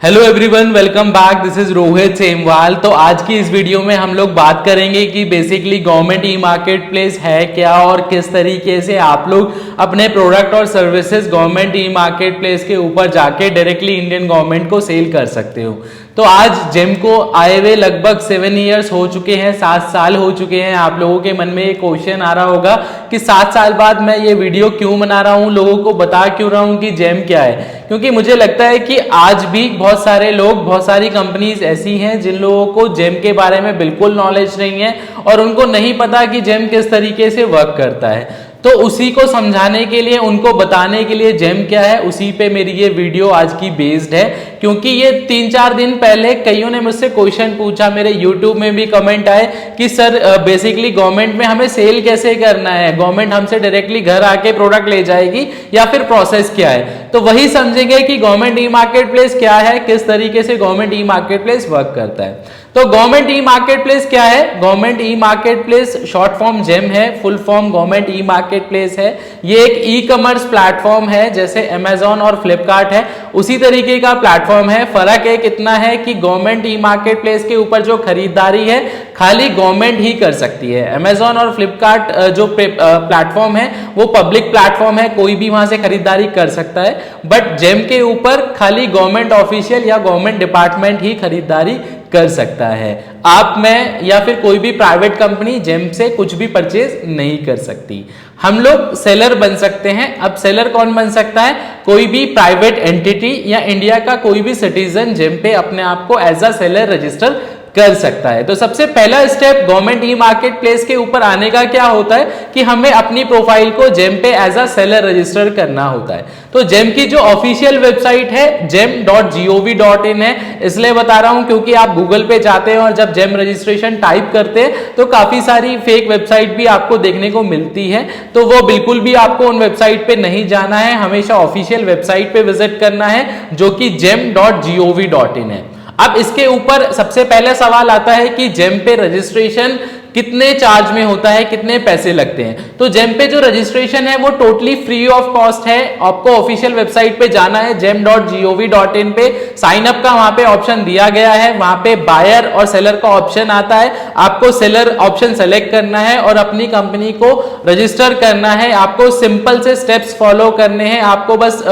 Hello everyone, welcome back. This is Rohit Semwal. तो आज की इस वीडियो में हम लोग बात करेंगे कि basically government e marketplace है क्या और किस तरीके से आप लोग अपने प्रोडक्ट और services government e market place के ऊपर जाके डायरेक्टली इंडियन गवर्नमेंट को सेल कर सकते हो। तो आज जेम को आए हुए लगभग 7 ईयर्स हो चुके हैं, 7 साल हो चुके हैं। आप लोगों के मन में ये क्वेश्चन आ रहा होगा कि 7 साल बाद मैं ये वीडियो क्यों बना रहा हूँ, लोगों को बता क्यों रहा हूँ कि जेम क्या है। क्योंकि मुझे लगता है कि आज भी बहुत सारे लोग, बहुत सारी कंपनीज ऐसी हैं जिन लोगों को जेम के बारे में बिल्कुल नॉलेज नहीं है और उनको नहीं पता कि जेम किस तरीके से वर्क करता है। तो उसी को समझाने के लिए, उनको बताने के लिए जेम क्या है, उसी पे मेरी ये वीडियो आज की बेस्ड है। क्योंकि ये 3-4 दिन पहले कईयों ने मुझसे क्वेश्चन पूछा, मेरे यूट्यूब में भी कमेंट आए कि सर बेसिकली गवर्नमेंट में हमें सेल कैसे करना है, गवर्नमेंट हमसे डायरेक्टली घर आके प्रोडक्ट ले जाएगी या फिर प्रोसेस क्या है। तो वही समझेंगे कि गवर्नमेंट ई मार्केट प्लेस क्या है, किस तरीके से government e marketplace work करता है। तो गवर्नमेंट ई मार्केट प्लेस क्या है? Government e marketplace short form GeM है, full form government e marketplace है। ये एक ई कॉमर्स प्लेटफॉर्म है, जैसे अमेजॉन और फ्लिपकार्ट है उसी तरीके का प्लेटफॉर्म है। फर्क एक इतना है कि गवर्नमेंट ई मार्केट प्लेस के ऊपर जो खरीदारी है खाली गवर्नमेंट ही कर सकती है। अमेजॉन और फ्लिपकार्ट जो प्लेटफॉर्म है वो पब्लिक प्लेटफॉर्म है, कोई भी वहां से खरीदारी कर सकता है। बट जेम के ऊपर खाली गवर्नमेंट ऑफिशियल या गवर्नमेंट डिपार्टमेंट ही खरीदारी कर सकता है। आप, मैं या फिर कोई भी प्राइवेट कंपनी जेम से कुछ भी परचेज नहीं कर सकती। हम लोग सेलर बन सकते हैं। अब सेलर कौन बन सकता है? कोई भी प्राइवेट एंटिटी या इंडिया का कोई भी सिटीजन जेम पे अपने आप को एज अ सेलर रजिस्टर कर सकता है। तो सबसे पहला step government e market place के ऊपर आने का क्या होता है कि हमें अपनी प्रोफाइल को जेम पे एज अ सेलर रजिस्टर करना होता है। तो जेम की जो ऑफिशियल वेबसाइट है gem.gov.in है। इसलिए बता रहा हूं क्योंकि आप गूगल पे जाते हैं और जब जेम रजिस्ट्रेशन टाइप करते हैं तो काफी सारी फेक वेबसाइट भी आपको देखने को मिलती है। तो वो बिल्कुल भी आपको उन वेबसाइट पे नहीं जाना है, हमेशा ऑफिशियल वेबसाइट पे विजिट करना है जो कि gem.gov.in है। अब इसके ऊपर सबसे पहले सवाल आता है कि जेम पे रजिस्ट्रेशन कितने चार्ज में होता है, कितने पैसे लगते हैं। तो जेम पे जो रजिस्ट्रेशन है वो टोटली फ्री ऑफ कॉस्ट है। आपको ऑफिशियल वेबसाइट पे जाना है gem.gov.in पे, साइन अप का वहां पे ऑप्शन दिया गया है, वहां पे बायर और सेलर का ऑप्शन आता है। आपको सेलर ऑप्शन सेलेक्ट करना है और अपनी कंपनी को रजिस्टर करना है। आपको सिंपल से स्टेप्स फॉलो करने हैं। आपको बस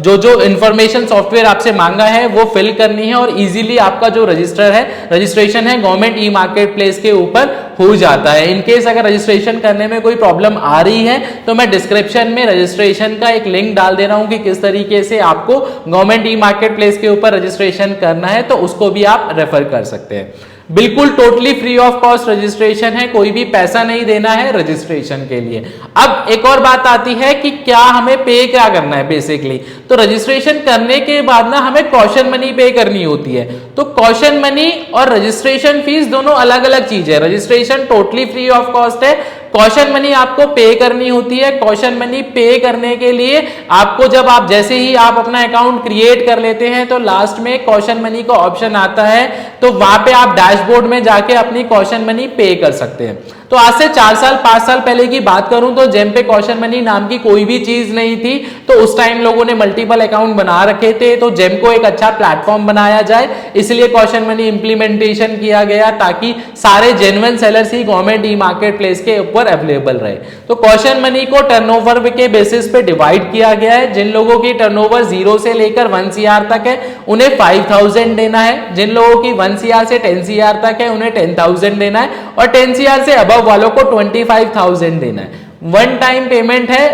जो जो इंफॉर्मेशन सॉफ्टवेयर आपसे मांगा है वो फिल करनी है और इजीली आपका जो रजिस्ट्रेशन है गवर्नमेंट ई मार्केट प्लेस के ऊपर हो जाता है। इनकेस अगर रजिस्ट्रेशन करने में कोई प्रॉब्लम आ रही है तो मैं डिस्क्रिप्शन में रजिस्ट्रेशन का एक लिंक डाल दे रहा हूं कि किस तरीके से आपको गवर्नमेंट ई मार्केट प्लेस के ऊपर रजिस्ट्रेशन करना है, तो उसको भी आप रेफर कर सकते हैं। बिल्कुल totally free of cost registration है, कोई भी पैसा नहीं देना है रजिस्ट्रेशन के लिए। अब एक और बात आती है कि क्या हमें पे क्या करना है बेसिकली। तो रजिस्ट्रेशन करने के बाद ना हमें कॉशन मनी पे करनी होती है। तो कॉशन मनी और रजिस्ट्रेशन फीस दोनों अलग अलग चीज है। Registration totally free of cost है, कॉशन मनी आपको पे करनी होती है। कॉशन मनी पे करने के लिए आपको जैसे ही आप अपना अकाउंट क्रिएट कर लेते हैं तो लास्ट में कॉशन मनी का ऑप्शन आता है, तो वहां पे आप डैशबोर्ड में जाके अपनी कॉशन मनी पे कर सकते हैं। तो आज से 4 साल 5 साल पहले की बात करूं तो जेम पे कॉशन मनी नाम की कोई भी चीज नहीं थी। तो उस टाइम लोगों ने मल्टीपल अकाउंट बना रखे थे, तो जेम को एक अच्छा प्लेटफॉर्म बनाया जाए, इसलिए कॉशन मनी इंप्लीमेंटेशन किया गया ताकि सारे जेन्युइन सेलर्स ही गवर्नमेंट ई मार्केट प्लेस के ऊपर अवेलेबल रहे। तो कॉशन मनी को टर्नओवर के बेसिस पे डिवाइड किया गया है। जिन लोगों की टर्नओवर 0 से लेकर 1 CR तक है उन्हें 5000 देना है। जिन लोगों की 1 CR से 10 CR तक है उन्हें 10,000 देना है और 10 CR से अब वालों को 25,000 देना है। वन टाइम पेमेंट है,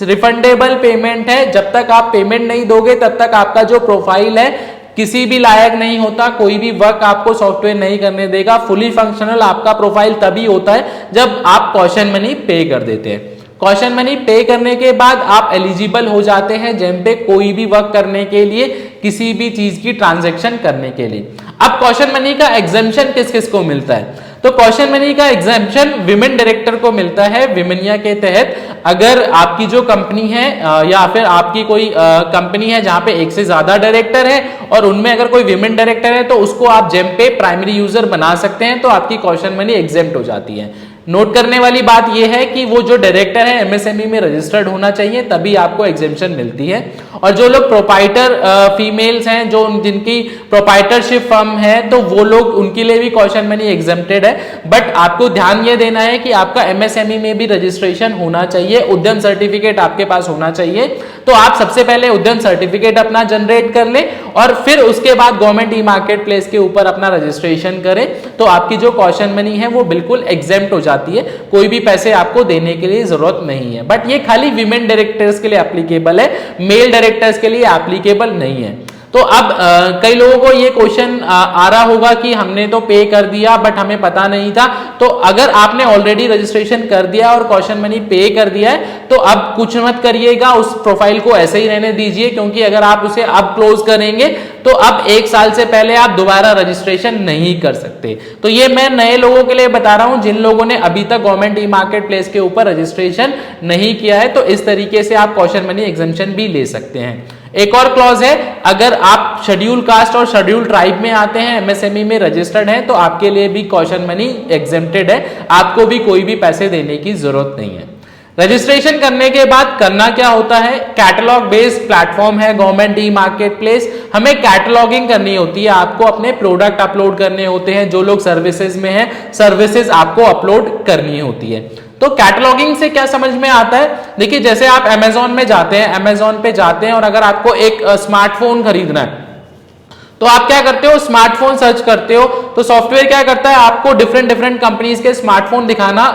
रिफंडेबल पेमेंट है। जब तक आप पेमेंट नहीं दोगे तब तक आपका जो प्रोफाइल है किसी भी लायक नहीं होता, कोई भी वर्क आपको सॉफ्टवेयर नहीं करने देगा। फुली फंक्शनल आपका प्रोफाइल तभी होता है जब आप कॉशन मनी पे कर देते हैं। कॉशन मनी पे करने के बाद आप एलिजिबल हो जाते हैं जेम पे कोई भी वर्क करने के लिए, किसी भी चीज की ट्रांजैक्शन करने के लिए। अब कॉशन मनी का एग्जेम्पशन किस किस को मिलता है? तो कॉशन मनी का एग्जेम्पशन विमेन डायरेक्टर को मिलता है। विमेनिया के तहत अगर आपकी जो कंपनी है या फिर आपकी कोई कंपनी है जहां पे एक से ज्यादा डायरेक्टर है और उनमें अगर कोई विमेन डायरेक्टर है तो उसको आप जेम पे प्राइमरी यूजर बना सकते हैं, तो आपकी कॉशन मनी एग्जेम्प्ट हो जाती है। नोट करने वाली बात यह है कि वो जो डायरेक्टर है एमएसएमई में रजिस्टर्ड होना चाहिए, तभी आपको एग्जेम्पशन मिलती है। और जो लोग प्रोपाइटर फीमेल्स हैं, जो जिनकी प्रोपाइटरशिप फर्म है, तो वो लोग, उनके लिए भी कॉशन मनी एग्जेम्प्टेड है। बट आपको ध्यान ये देना है कि आपका एमएसएमई में भी रजिस्ट्रेशन होना चाहिए, उद्यम सर्टिफिकेट आपके पास होना चाहिए। तो आप सबसे पहले उद्यम सर्टिफिकेट अपना जनरेट कर ले और फिर उसके बाद गवर्नमेंट ई मार्केट प्लेस के ऊपर अपना रजिस्ट्रेशन करें, तो आपकी जो कॉशन मनी है वो बिल्कुल एग्जेम्प्ट हो जाती है, कोई भी पैसे आपको देने के लिए जरूरत नहीं है। बट ये खाली वीमेन डायरेक्टर्स के लिए एप्लीकेबल है, मेल डायरेक्टर्स के लिए एप्लीकेबल नहीं है। तो अब कई लोगों को ये क्वेश्चन आ रहा होगा कि हमने तो पे कर दिया बट हमें पता नहीं था। तो अगर आपने ऑलरेडी रजिस्ट्रेशन कर दिया और कॉशन मनी पे कर दिया है, तो अब कुछ मत करिएगा, उस प्रोफाइल को ऐसे ही रहने दीजिए, क्योंकि अगर आप उसे अब क्लोज करेंगे तो अब 1 साल से पहले आप दोबारा रजिस्ट्रेशन नहीं कर सकते। तो ये मैं नए लोगों के लिए बता रहा हूं, जिन लोगों ने अभी तक गवर्नमेंट ई मार्केट प्लेस के ऊपर रजिस्ट्रेशन नहीं किया है, तो इस तरीके से आप कॉशन मनी एग्जेम्पशन भी ले सकते हैं। एक और क्लॉज है, अगर आप शेड्यूल कास्ट और शेड्यूल ट्राइब में आते हैं, एमएसएमई में रजिस्टर्ड हैं, तो आपके लिए भी कॉशन मनी एग्जेम्प्टेड है, आपको भी कोई भी पैसे देने की जरूरत नहीं है। रजिस्ट्रेशन करने के बाद करना क्या होता है, कैटलॉग बेस्ड प्लेटफॉर्म है गवर्नमेंट ई मार्केट प्लेस, हमें कैटलॉगिंग करनी होती है, आपको अपने प्रोडक्ट अपलोड करने होते हैं, जो लोग सर्विसेज में हैं सर्विसेज आपको अपलोड करनी होती है। तो कैटलॉगिंग से क्या समझ में आता है, देखिए जैसे आप अमेजोन में जाते हैं, अमेजोन पे जाते हैं और अगर आपको एक स्मार्टफोन खरीदना है, तो आप क्या करते हो, स्मार्टफोन सर्च करते हो, तो सॉफ्टवेयर क्या करता है, आपको डिफरेंट कंपनीज के स्मार्टफोन दिखाना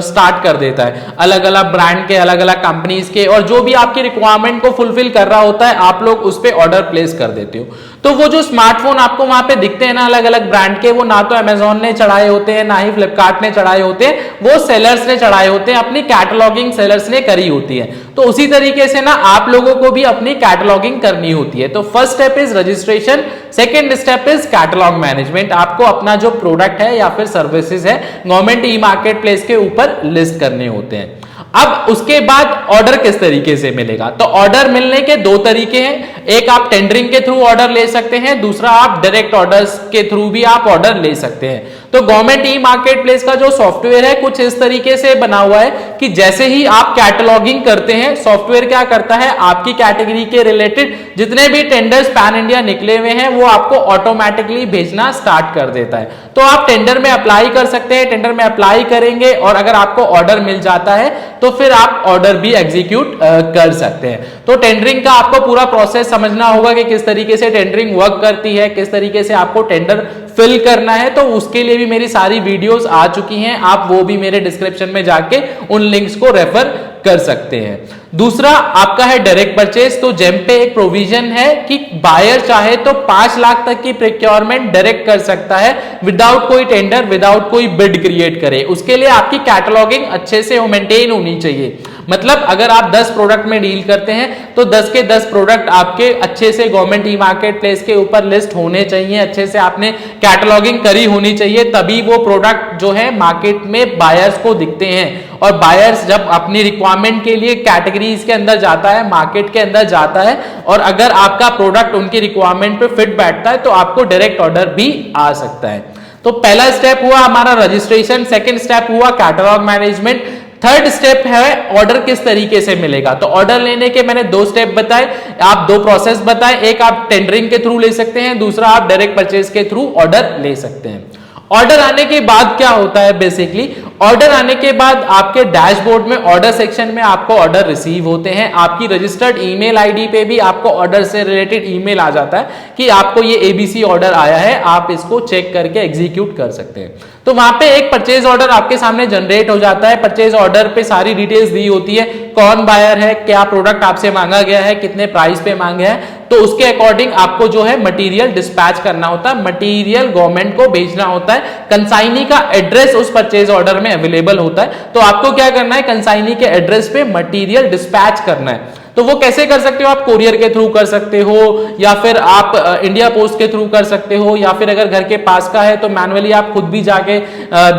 स्टार्ट कर देता है, अलग अलग ब्रांड के, अलग अलग कंपनीज के, और जो भी आपकी रिक्वायरमेंट को फुलफिल कर रहा होता है, आप लोग उस पर ऑर्डर प्लेस कर देते हो। तो वो जो स्मार्टफोन आपको वहां पे दिखते हैं ना अलग अलग ब्रांड के, वो ना तो अमेजोन ने चढ़ाए होते हैं, ना ही फ्लिपकार्ट ने चढ़ाए होते हैं, वो सेलर्स ने चढ़ाए होते हैं, अपनी कैटलॉगिंग सेलर्स ने करी होती है। तो उसी तरीके से ना आप लोगों को भी अपनी कैटलॉगिंग करनी होती है। तो first step is registration, second step is catalogue management. आपको अपना जो प्रोडक्ट है या फिर सर्विसेज है गवर्नमेंट ई मार्केट प्लेस के ऊपर लिस्ट करने होते हैं। अब उसके बाद ऑर्डर किस तरीके से मिलेगा, तो ऑर्डर मिलने के 2 तरीके हैं, एक आप टेंडरिंग के थ्रू ऑर्डर ले सकते हैं, दूसरा आप डायरेक्ट ऑर्डर्स के थ्रू भी आप ऑर्डर ले सकते हैं। तो गवर्नमेंट ई मार्केट प्लेस का जो सॉफ्टवेयर है कुछ इस तरीके से बना हुआ है कि जैसे ही आप कैटलॉगिंग करते हैं, सॉफ्टवेयर क्या करता है, आपकी कैटेगरी के रिलेटेड जितने भी टेंडर्स पैन इंडिया निकले हुए हैं वो आपको ऑटोमेटिकली भेजना स्टार्ट कर देता है। तो आप टेंडर में अप्लाई कर सकते हैं, टेंडर में अप्लाई करेंगे और अगर आपको ऑर्डर मिल जाता है तो फिर आप ऑर्डर भी एग्जीक्यूट कर सकते हैं। तो टेंडरिंग का आपको पूरा प्रोसेस समझना होगा कि किस तरीके से टेंडरिंग वर्क करती है, किस तरीके से आपको टेंडर फिल करना है। तो उसके लिए भी मेरी सारी वीडियोस आ चुकी हैं, आप वो भी मेरे डिस्क्रिप्शन में जाके उन लिंक्स को रेफर कर सकते हैं। दूसरा आपका है डायरेक्ट परचेज। तो जेम पे एक प्रोविजन है कि बायर चाहे तो 5 लाख तक की प्रोक्योरमेंट डायरेक्ट कर सकता है विदाउट कोई टेंडर, विदाउट कोई बिड क्रिएट करे। उसके लिए आपकी कैटलॉगिंग अच्छे से मेंटेन होनी चाहिए। मतलब अगर आप 10 प्रोडक्ट में डील करते हैं तो 10 के 10 प्रोडक्ट आपके अच्छे से गवर्नमेंट ई मार्केट प्लेस के ऊपर लिस्ट होने चाहिए, अच्छे से आपने कैटलॉगिंग करी होनी चाहिए, तभी वो प्रोडक्ट जो है मार्केट में बायर्स को दिखते हैं। और बायर्स जब अपनी रिक्वायरमेंट के लिए कैटेगरीज के अंदर जाता है, मार्केट के अंदर जाता है, और अगर आपका प्रोडक्ट उनकी रिक्वायरमेंट पे फिट बैठता है तो आपको डायरेक्ट ऑर्डर भी आ सकता है। तो पहला स्टेप हुआ हमारा रजिस्ट्रेशन, सेकंड स्टेप हुआ कैटलॉग मैनेजमेंट, थर्ड स्टेप है ऑर्डर किस तरीके से मिलेगा। तो ऑर्डर लेने के मैंने 2 स्टेप बताए, आप 2 प्रोसेस बताए, एक आप टेंडरिंग के थ्रू ले सकते हैं, दूसरा आप डायरेक्ट परचेज के थ्रू ऑर्डर ले सकते हैं। ऑर्डर आने के बाद क्या होता है, बेसिकली ऑर्डर आने के बाद आपके डैशबोर्ड में ऑर्डर सेक्शन में आपको ऑर्डर रिसीव होते हैं। आपकी रजिस्टर्ड ईमेल आईडी पे भी आपको ऑर्डर से रिलेटेड ईमेल आ जाता है कि आपको ये एबीसी ऑर्डर आया है, आप इसको चेक करके एग्जीक्यूट कर सकते हैं। तो वहां पे एक परचेज ऑर्डर आपके सामने जनरेट हो जाता है। परचेज ऑर्डर पे सारी डिटेल्स दी होती है, कौन बायर है, क्या प्रोडक्ट आपसे मांगा गया है, कितने प्राइस पे मांगे हैं, तो उसके अकॉर्डिंग आपको जो है मटेरियल डिस्पैच करना होता है, मटेरियल गवर्नमेंट को भेजना होता है। कंसाइनी का एड्रेस उस परचेज ऑर्डर में अवेलेबल होता है, तो आपको क्या करना है, कंसाइनी के एड्रेस पे मटेरियल डिस्पैच करना है। तो वो कैसे कर सकते हो, आप कोरियर के थ्रू कर सकते हो, या फिर आप इंडिया पोस्ट के थ्रू कर सकते हो, या फिर अगर घर के पास का है तो मैनुअली आप खुद भी जाके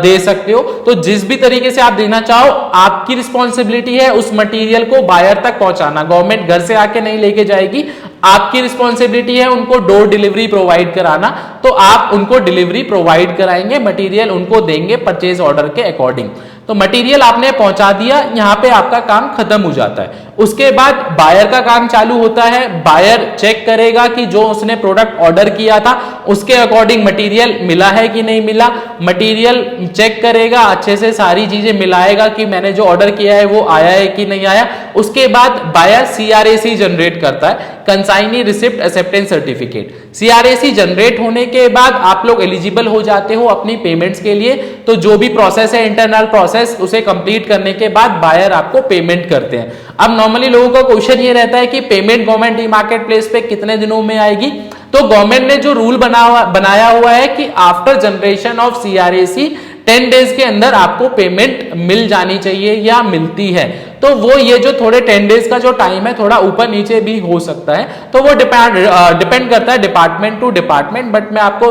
दे सकते हो। तो जिस भी तरीके से आप देना चाहो, आपकी रिस्पॉन्सिबिलिटी है उस मटेरियल को बायर तक पहुंचाना। गवर्नमेंट घर से आके नहीं लेके जाएगी, आपकी रिस्पॉन्सिबिलिटी है उनको डोर डिलीवरी प्रोवाइड कराना, तो आप उनको डिलीवरी प्रोवाइड कराएंगे, मटेरियल उनको देंगे परचेज ऑर्डर के अकॉर्डिंग। तो मटेरियल आपने पहुंचा दिया, यहां पे आपका काम खत्म हो जाता है। उसके बाद बायर का काम चालू होता है। बायर चेक करेगा कि जो उसने प्रोडक्ट ऑर्डर किया था उसके अकॉर्डिंग मटेरियल मिला है कि नहीं मिला, मटेरियल चेक करेगा, अच्छे से सारी चीजें मिलाएगा कि मैंने जो ऑर्डर किया है वो आया है कि नहीं आया। उसके बाद बायर CRAC जनरेट करता है, consignee receipt acceptance certificate. CRAC generate होने के बाद आप लोग एलिजिबल हो जाते हो अपनी पेमेंट्स के लिए। तो जो भी प्रोसेस है, इंटरनल प्रोसेस, उसे कंप्लीट करने के बाद बायर आपको पेमेंट करते हैं। अब नॉर्मली लोगों का क्वेश्चन ये रहता है कि payment government e market place पे कितने दिनों में आएगी। तो गवर्नमेंट ने जो रूल बनाया हुआ है कि after generation of CRAC 10 days के अंदर आपको पेमेंट मिल जानी चाहिए या मिलती है। तो वो ये जो थोड़े 10 डेज का जो टाइम है थोड़ा ऊपर नीचे भी हो सकता है, तो वो डिपेंड करता है डिपार्टमेंट टू डिपार्टमेंट। बट मैं आपको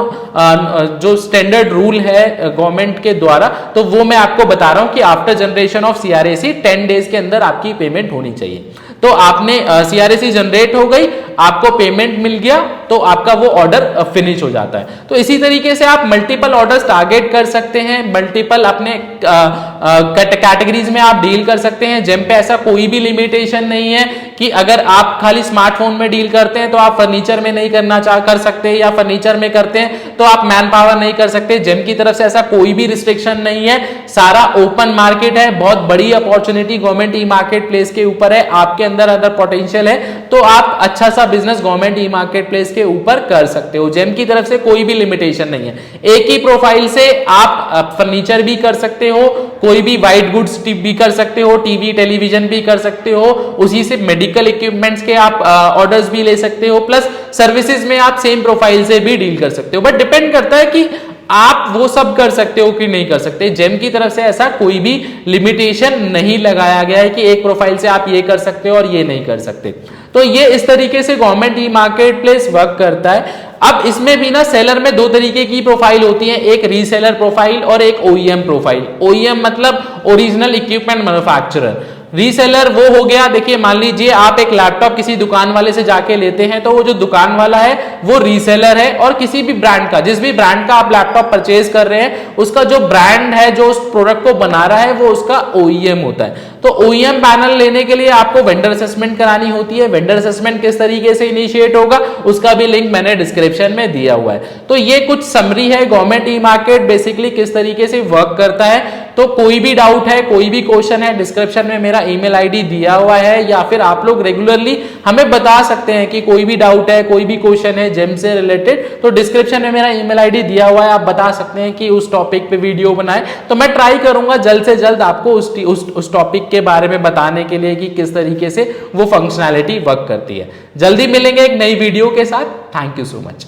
जो स्टैंडर्ड रूल है गवर्नमेंट के द्वारा, तो वो मैं आपको बता रहा हूं कि after generation of CRAC 10 days के अंदर आपकी पेमेंट होनी चाहिए। तो आपने CRAC जनरेट हो गई, आपको पेमेंट मिल गया, तो आपका वो ऑर्डर फिनिश हो जाता है। तो इसी तरीके से आप मल्टीपल ऑर्डर्स टारगेट कर सकते हैं, मल्टीपल अपने कैटेगरीज में आप डील कर सकते हैं। जेम पे ऐसा कोई भी लिमिटेशन नहीं है कि अगर आप खाली स्मार्टफोन में डील करते हैं तो आप फर्नीचर में नहीं कर सकते, या फर्नीचर में करते हैं तो आप मैन पावर नहीं कर सकते। जेम की तरफ से ऐसा कोई भी रिस्ट्रिक्शन नहीं है, सारा ओपन मार्केट है। बहुत बड़ी opportunity government e market place के ऊपर है, आपके अंदर पोटेंशियल है, तो आप अच्छा सा business government e market place के ऊपर कर सकते हो। जेम की तरफ से कोई भी लिमिटेशन नहीं है। एक ही प्रोफाइल से आप फर्नीचर भी कर सकते हो, कोई भी वाइट गुड्स भी कर सकते हो, टीवी टेलीविजन भी कर सकते हो, उसी से मेडिकल इक्विपमेंट्स के आप ऑर्डर्स भी ले सकते हो, प्लस सर्विसेज में आप सेम प्रोफाइल से भी डील कर सकते हो। बट डिपेंड करता है कि आप वो सब कर सकते हो कि नहीं कर सकते। जेम की तरफ से ऐसा कोई भी लिमिटेशन नहीं लगाया गया है कि एक प्रोफाइल से आप ये कर सकते हो और ये नहीं कर सकते। तो ये इस तरीके से government e marketplace work करता है। अब इसमें भी ना सेलर में दो तरीके की प्रोफाइल होती है, एक रीसेलर प्रोफाइल और एक OEM प्रोफाइल। OEM मतलब ओरिजिनल इक्विपमेंट मैन्युफैक्चरर। रीसेलर वो हो गया, देखिए मान लीजिए आप एक लैपटॉप किसी दुकान वाले से जाके लेते हैं, तो वो जो दुकान वाला है वो रीसेलर है, और किसी भी ब्रांड का, जिस भी ब्रांड का आप लैपटॉप परचेज कर रहे हैं, उसका जो ब्रांड है, जो उस प्रोडक्ट को बना रहा है, वो उसका OEM होता है। तो OEM पैनल लेने के लिए आपको वेंडर असेसमेंट करानी होती है। वेंडर असेसमेंट किस तरीके से इनिशिएट होगा उसका भी लिंक मैंने डिस्क्रिप्शन में दिया हुआ है। तो ये कुछ समरी है गवर्नमेंट ई मार्केट बेसिकली किस तरीके से वर्क करता है। तो कोई भी डाउट है, कोई भी क्वेश्चन है, डिस्क्रिप्शन में मेरा ईमेल आईडी दिया हुआ है, या फिर आप लोग रेगुलरली हमें बता सकते हैं कि कोई भी डाउट है, कोई भी क्वेश्चन है जेम से रिलेटेड, तो डिस्क्रिप्शन में मेरा ईमेल आईडी दिया हुआ है, आप बता सकते हैं कि उस टॉपिक पे वीडियो बनाए। तो मैं ट्राई करूंगा जल्द से जल्द आपको उस टॉपिक के बारे में बताने के लिए कि किस तरीके से वो फंक्शनैलिटी वर्क करती है। जल्दी मिलेंगे एक नई वीडियो के साथ। Thank you so much.